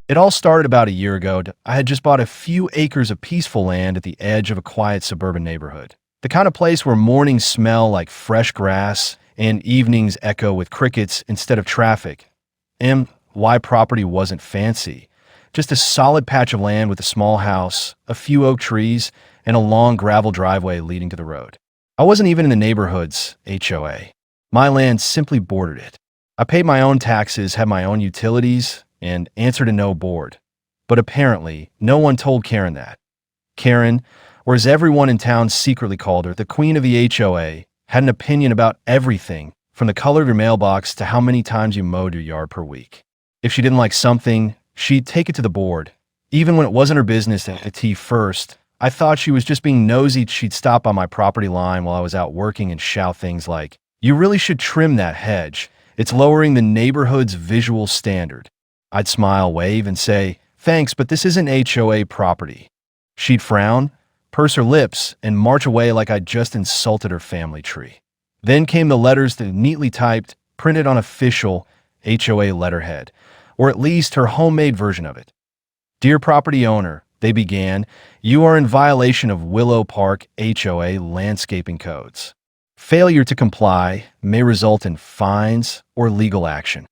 It all started about a year ago. I had just bought a few acres of peaceful land at the edge of a quiet suburban neighborhood. The kind of place where mornings smell like fresh grass and evenings echo with crickets instead of traffic. And why property wasn't fancy. Just a solid patch of land with a small house, a few oak trees, and a long gravel driveway leading to the road. I wasn't even in the neighborhood's HOA. My land simply bordered it. I paid my own taxes, had my own utilities, and answered to no board. But apparently, no one told Karen that. Karen, or as everyone in town secretly called her, the queen of the HOA, had an opinion about everything, from the color of your mailbox to how many times you mowed your yard per week. If she didn't like something, she'd take it to the board. Even when it wasn't her business to have tea first, I thought she was just being nosy. She'd stop on my property line while I was out working and shout things like, "You really should trim that hedge. It's lowering the neighborhood's visual standard." I'd smile, wave, and say, "Thanks, but this isn't HOA property." She'd frown, purse her lips, and march away like I'd just insulted her family tree. Then came the letters that neatly typed, printed on official HOA letterhead, or at least her homemade version of it. "Dear property owner," they began, "you are in violation of Willow Park HOA landscaping codes. Failure to comply may result in fines or legal action."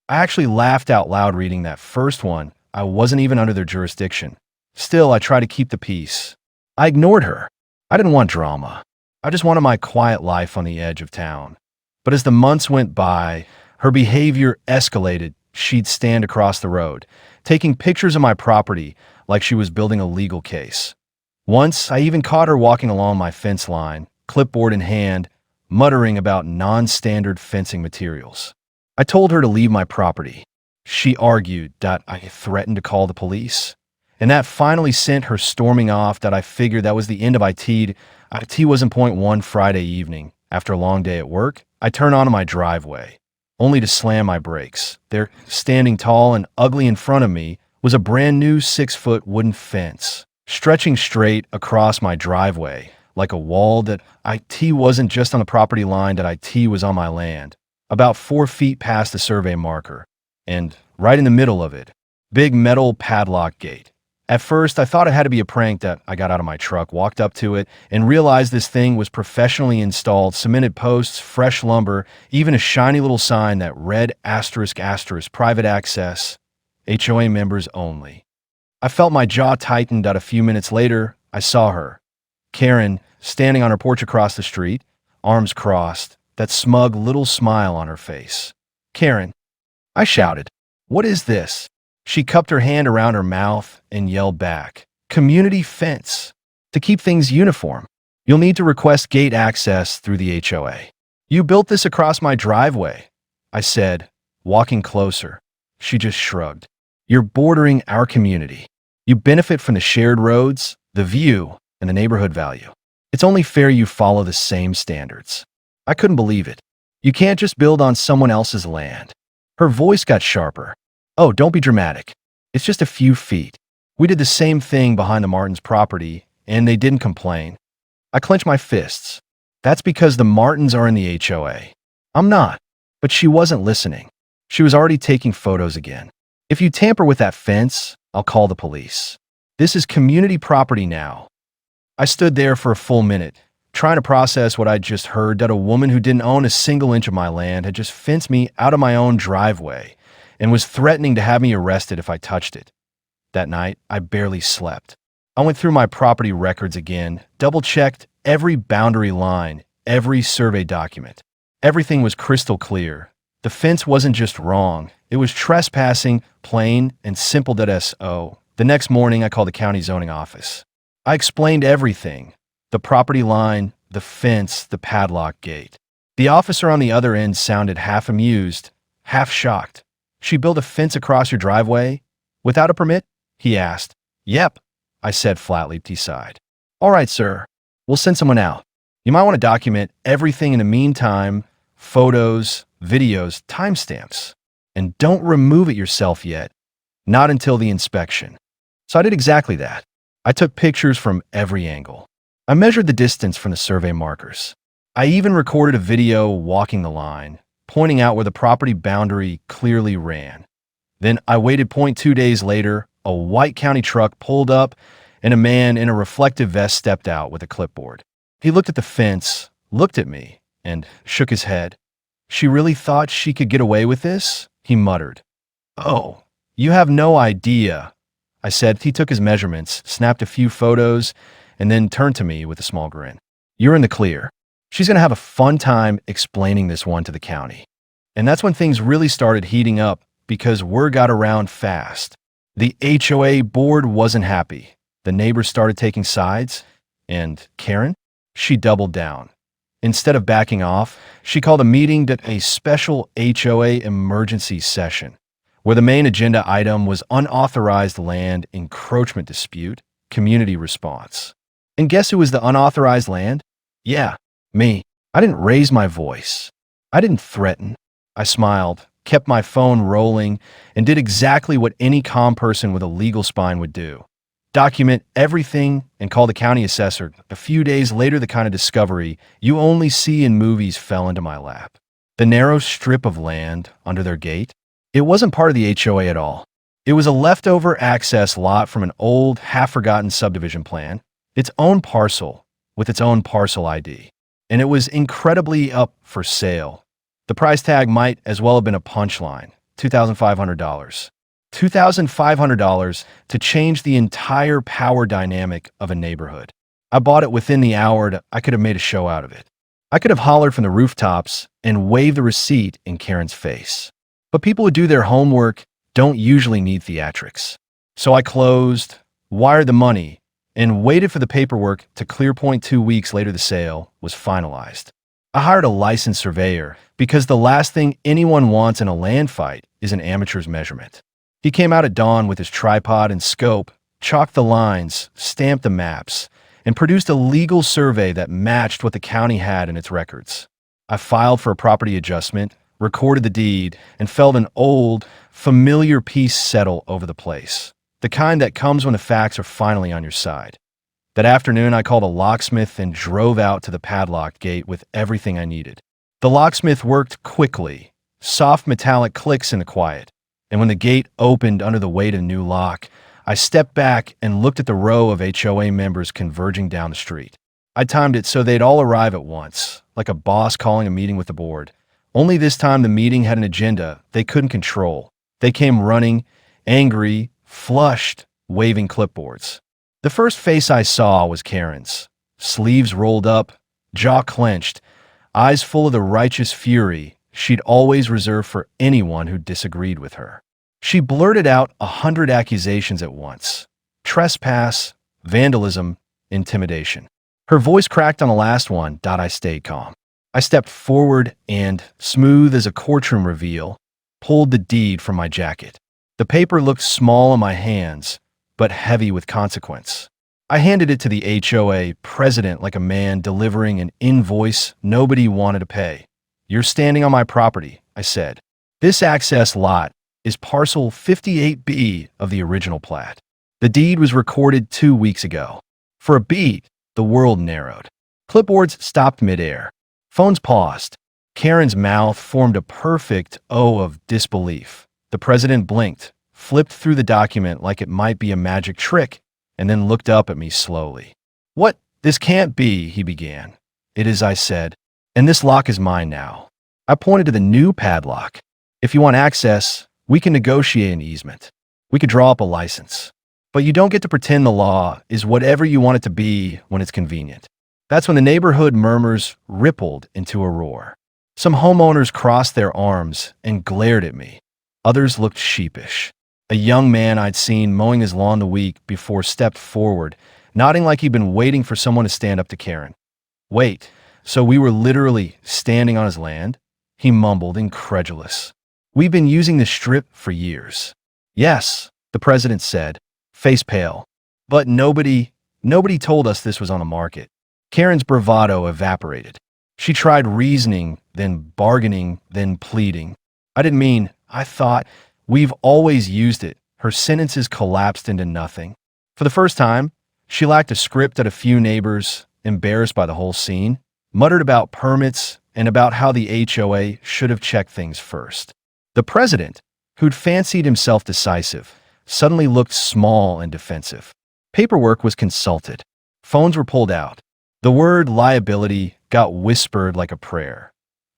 I actually laughed out loud reading that first one. I wasn't even under their jurisdiction. Still, I tried to keep the peace. I ignored her. I didn't want drama. I just wanted my quiet life on the edge of town. But as the months went by, her behavior escalated. She'd stand across the road, taking pictures of my property like she was building a legal case. Once, I even caught her walking along my fence line, clipboard in hand, muttering about non-standard fencing materials. I told her to leave my property. She argued that I threatened to call the police. And that finally sent her storming off. That I figured that was the end of IT. IT was in point one Friday evening. After a long day at work, I turned onto my driveway, only to slam my brakes. There, standing tall and ugly in front of me, was a brand new 6-foot wooden fence, stretching straight across my driveway, like a wall. That IT wasn't just on the property line, that IT was on my land, about 4 feet past the survey marker, and right in the middle of it, big metal padlock gate. At first, I thought it had to be a prank. That I got out of my truck, walked up to it, and realized this thing was professionally installed, cemented posts, fresh lumber, even a shiny little sign that read ***, private access, HOA members only. I felt my jaw tightened. A few minutes later, I saw her, Karen, standing on her porch across the street, arms crossed, that smug little smile on her face. "Karen," I shouted, "what is this?" She cupped her hand around her mouth and yelled back, "Community fence. To keep things uniform, you'll need to request gate access through the HOA. You built this across my driveway," I said, walking closer. She just shrugged. "You're bordering our community. You benefit from the shared roads, the view, and the neighborhood value. It's only fair you follow the same standards." I couldn't believe it. "You can't just build on someone else's land." Her voice got sharper. "Oh, don't be dramatic. It's just a few feet. We did the same thing behind the Martins' property, and they didn't complain." I clenched my fists. "That's because the Martins are in the HOA. I'm not." But she wasn't listening. She was already taking photos again. "If you tamper with that fence, I'll call the police. This is community property now." I stood there for a full minute, trying to process what I'd just heard. That a woman who didn't own a single inch of my land had just fenced me out of my own driveway and was threatening to have me arrested if I touched it. That night, I barely slept. I went through my property records again, double-checked every boundary line, every survey document. Everything was crystal clear. The fence wasn't just wrong. It was trespassing, plain and simple. So, the next morning, I called the county zoning office. I explained everything: the property line, the fence, the padlock gate. The officer on the other end sounded half amused, half shocked. "She built a fence across your driveway? Without a permit?" he asked. "Yep," I said flatly. He sighed. "All right, sir. We'll send someone out. You might want to document everything in the meantime: photos, videos, timestamps. And don't remove it yourself yet. Not until the inspection." So I did exactly that. I took pictures from every angle. I measured the distance from the survey markers. I even recorded a video walking the line, pointing out where the property boundary clearly ran. Then I waited 2 days later, a white county truck pulled up, and a man in a reflective vest stepped out with a clipboard. He looked at the fence, looked at me, and shook his head. She really thought she could get away with this? He muttered. Oh, you have no idea, I said. He took his measurements, snapped a few photos, and then turned to me with a small grin. You're in the clear. She's going to have a fun time explaining this one to the county. And that's when things really started heating up because word got around fast. The HOA board wasn't happy. The neighbors started taking sides, and Karen? She doubled down. Instead of backing off, she called a meeting at a special HOA emergency session, where the main agenda item was unauthorized land encroachment dispute, community response. And guess who was the unauthorized land? Yeah, me. I didn't raise my voice. I didn't threaten. I smiled, kept my phone rolling, and did exactly what any calm person with a legal spine would do. Document everything and call the county assessor. A few days later, the kind of discovery you only see in movies fell into my lap. The narrow strip of land under their gate, it wasn't part of the HOA at all. It was a leftover access lot from an old, half-forgotten subdivision plan, its own parcel with its own parcel ID. And it was incredibly up for sale. The price tag might as well have been a punchline, $2,500. $2,500 to change the entire power dynamic of a neighborhood. I bought it within the hour. I could have made a show out of it. I could have hollered from the rooftops and waved the receipt in Karen's face. But people who do their homework don't usually need theatrics. So I closed, wired the money, and waited for the paperwork to clear. 2 weeks later, the sale was finalized. I hired a licensed surveyor because the last thing anyone wants in a land fight is an amateur's measurement. He came out at dawn with his tripod and scope, chalked the lines, stamped the maps, and produced a legal survey that matched what the county had in its records. I filed for a property adjustment, recorded the deed, and felt an old, familiar peace settle over the place, the kind that comes when the facts are finally on your side. That afternoon, I called a locksmith and drove out to the padlock gate with everything I needed. The locksmith worked quickly, soft metallic clicks in the quiet. And when the gate opened under the weight of the new lock, I stepped back and looked at the row of HOA members converging down the street. I timed it so they'd all arrive at once, like a boss calling a meeting with the board. Only this time the meeting had an agenda they couldn't control. They came running, angry, flushed, waving clipboards. The first face I saw was Karen's. Sleeves rolled up, jaw clenched, eyes full of the righteous fury she'd always reserved for anyone who disagreed with her. She blurted out 100 accusations at once: trespass, vandalism, intimidation. Her voice cracked on the last one. I stayed calm. I stepped forward and, smooth as a courtroom reveal, pulled the deed from my jacket. The paper looked small in my hands, but heavy with consequence. I handed it to the HOA president like a man delivering an invoice nobody wanted to pay. You're standing on my property, I said. This access lot is parcel 58B of the original plat. The deed was recorded 2 weeks ago. For a beat, the world narrowed. Clipboards stopped midair. Phones paused. Karen's mouth formed a perfect O of disbelief. The president blinked, flipped through the document like it might be a magic trick, and then looked up at me slowly. What? This can't be, he began. It is, I said. And this lock is mine now. I pointed to the new padlock. If you want access, we can negotiate an easement. We could draw up a license. But you don't get to pretend the law is whatever you want it to be when it's convenient. That's when the neighborhood murmurs rippled into a roar. Some homeowners crossed their arms and glared at me. Others looked sheepish. A young man I'd seen mowing his lawn the week before stepped forward, nodding like he'd been waiting for someone to stand up to Karen. Wait. So we were literally standing on his land? He mumbled, incredulous. We've been using this strip for years. Yes, the president said, face pale. But nobody told us this was on the market. Karen's bravado evaporated. She tried reasoning, then bargaining, then pleading. I thought, we've always used it. Her sentences collapsed into nothing. For the first time, she lacked a script at a few neighbors, embarrassed by the whole scene, muttered about permits and about how the HOA should have checked things first. The president, who'd fancied himself decisive, suddenly looked small and defensive. Paperwork was consulted. Phones were pulled out. The word liability got whispered like a prayer.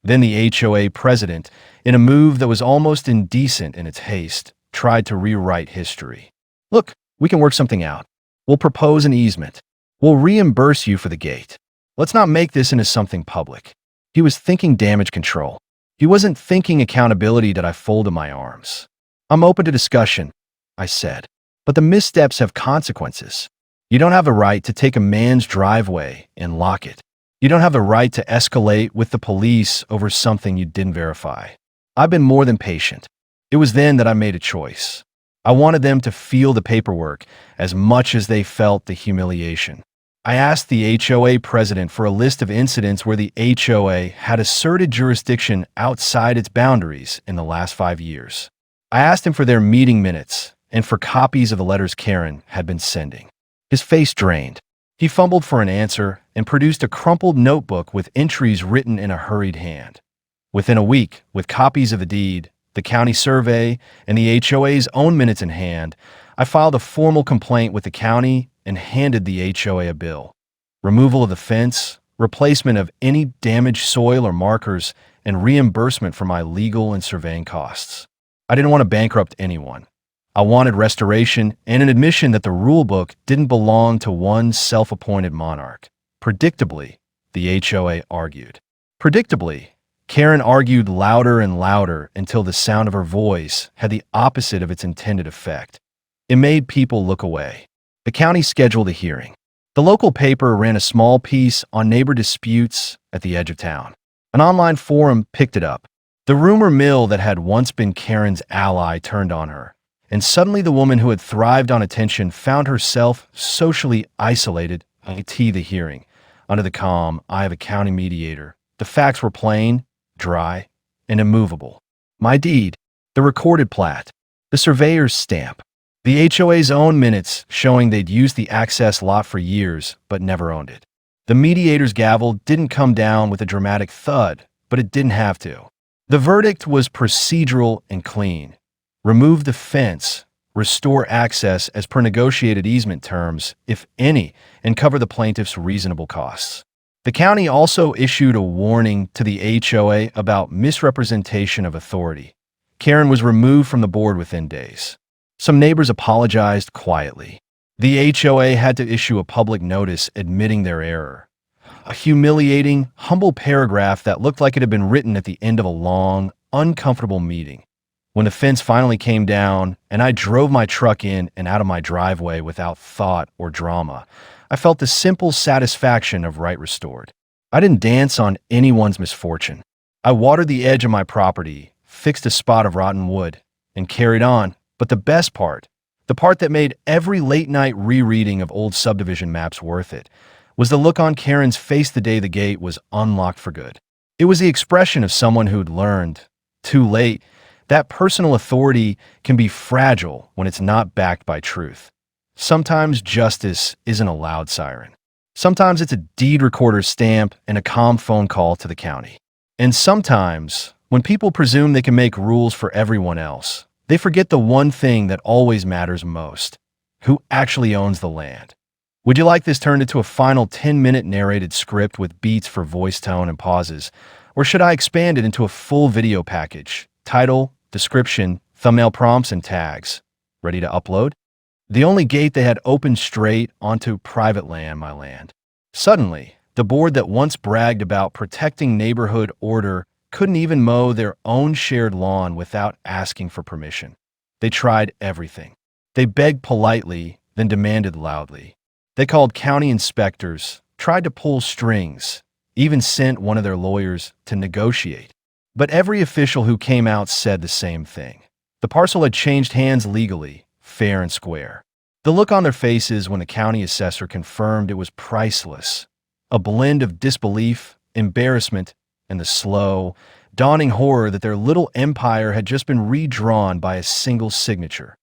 Then the HOA president, in a move that was almost indecent in its haste, tried to rewrite history. Look, we can work something out. We'll propose an easement. We'll reimburse you for the gate. Let's not make this into something public. He was thinking damage control. He wasn't thinking accountability. That I folded my arms. I'm open to discussion, I said, but the missteps have consequences. You don't have the right to take a man's driveway and lock it. You don't have the right to escalate with the police over something you didn't verify. I've been more than patient. It was then that I made a choice. I wanted them to feel the paperwork as much as they felt the humiliation. I asked the HOA president for a list of incidents where the HOA had asserted jurisdiction outside its boundaries in the last 5 years. I asked him for their meeting minutes and for copies of the letters Karen had been sending. His face drained. He fumbled for an answer and produced a crumpled notebook with entries written in a hurried hand. Within a week, with copies of the deed, the county survey, and the HOA's own minutes in hand, I filed a formal complaint with the county and handed the HOA a bill. Removal of the fence, replacement of any damaged soil or markers, and reimbursement for my legal and surveying costs. I didn't want to bankrupt anyone. I wanted restoration and an admission that the rulebook didn't belong to one self-appointed monarch. Predictably, the HOA argued. Predictably, Karen argued louder and louder until the sound of her voice had the opposite of its intended effect. It made people look away. The county scheduled a hearing. The local paper ran a small piece on neighbor disputes at the edge of town. An online forum picked it up. The rumor mill that had once been Karen's ally turned on her, and suddenly the woman who had thrived on attention found herself socially isolated. The hearing. Under the calm eye of a county mediator, the facts were plain, dry, and immovable. My deed, the recorded plat, the surveyor's stamp, the HOA's own minutes showing they'd used the access lot for years but never owned it. The mediator's gavel didn't come down with a dramatic thud, but it didn't have to. The verdict was procedural and clean. Remove the fence, restore access as per negotiated easement terms, if any, and cover the plaintiff's reasonable costs. The county also issued a warning to the HOA about misrepresentation of authority. Karen was removed from the board within days. Some neighbors apologized quietly. The HOA had to issue a public notice admitting their error. A humiliating, humble paragraph that looked like it had been written at the end of a long, uncomfortable meeting. When the fence finally came down and I drove my truck in and out of my driveway without thought or drama, I felt the simple satisfaction of right restored. I didn't dance on anyone's misfortune. I watered the edge of my property, fixed a spot of rotten wood, and carried on. But the best part, the part that made every late-night rereading of old subdivision maps worth it, was the look on Karen's face the day the gate was unlocked for good. It was the expression of someone who'd learned, too late, that personal authority can be fragile when it's not backed by truth. Sometimes justice isn't a loud siren. Sometimes it's a deed recorder's stamp and a calm phone call to the county. And sometimes, when people presume they can make rules for everyone else, they forget the one thing that always matters most: who actually owns the land. Would you like this turned into a final 10-minute narrated script with beats for voice tone and pauses? Or should I expand it into a full video package? Title, description, thumbnail prompts, and tags. Ready to upload? The only gate they had opened straight onto private land, my land. Suddenly, the board that once bragged about protecting neighborhood order couldn't even mow their own shared lawn without asking for permission. They tried everything. They begged politely, then demanded loudly. They called county inspectors, tried to pull strings, even sent one of their lawyers to negotiate. But every official who came out said the same thing. The parcel had changed hands legally, fair and square. The look on their faces when the county assessor confirmed it was priceless. A blend of disbelief, embarrassment, and the slow, dawning horror that their little empire had just been redrawn by a single signature.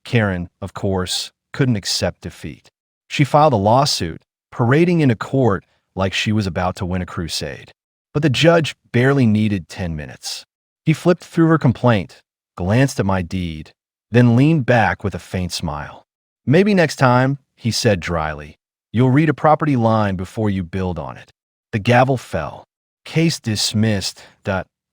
Karen, of course, couldn't accept defeat. She filed a lawsuit, parading into court like she was about to win a crusade. But the judge barely needed 10 minutes. He flipped through her complaint, glanced at my deed, then leaned back with a faint smile. Maybe next time, he said dryly, you'll read a property line before you build on it. The gavel fell. Case dismissed.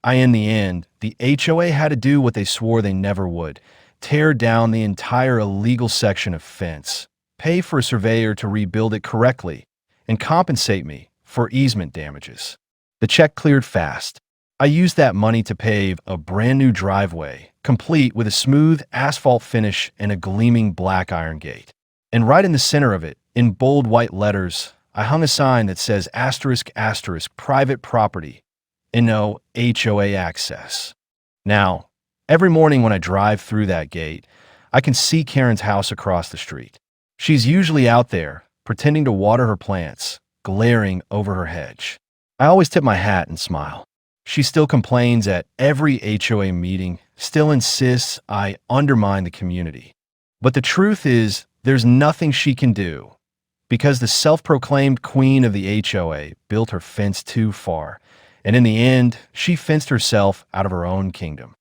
In the end, the HOA had to do what they swore they never would: tear down the entire illegal section of fence, pay for a surveyor to rebuild it correctly, and compensate me for easement damages. The check cleared fast. I used that money to pave a brand new driveway, complete with a smooth asphalt finish and a gleaming black iron gate. And right in the center of it, in bold white letters, I hung a sign that says *** private property and no HOA access. Now, every morning when I drive through that gate, I can see Karen's house across the street. She's usually out there, pretending to water her plants, glaring over her hedge. I always tip my hat and smile. She still complains at every HOA meeting, still insists I undermine the community. But the truth is, there's nothing she can do, because the self-proclaimed queen of the HOA built her fence too far, and in the end, she fenced herself out of her own kingdom.